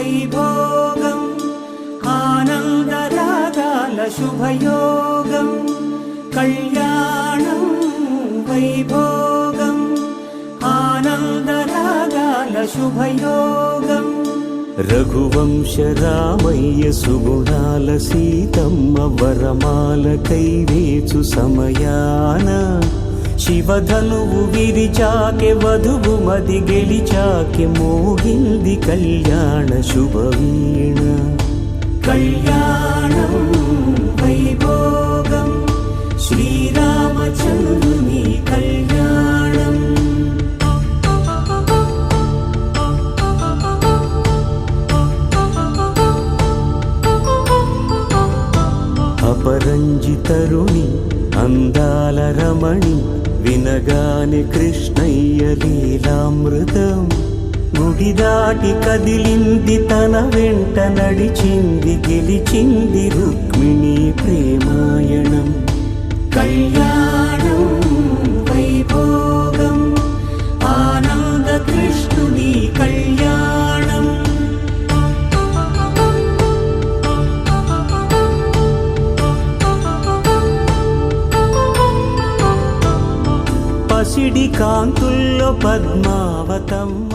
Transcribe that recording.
వైభోగం ఆనందరాగాల శుభయోగం కళ్యాణం వైభోగం ఆనందరాగాల శుభయోగం రఘువంశ రామయ్య సుగుణాల సీతమ్మ వరమాల కైవేచు సమయాన శివధనువు విరిచాకె వధువు మది గెలిచాకె మోగింది కళ్యాణ శుభవీణ కళ్యాణం వైభోగం శ్రీరామచంద్రుని కళ్యాణం అపరంజి తరుణి అందాల రమణి వినగాని కృష్ణయ్య లీలామృతం గుడి దాటి కదిలింది తన వెంట నడిచింది గెలిచింది రుక్మిణి ప్రేమాయణం కళ్యాణం వైభోగం ఆనంద కృష్ణుని కళ్యాణం పసిడి కాంతుల్లో పద్మావతమ్మ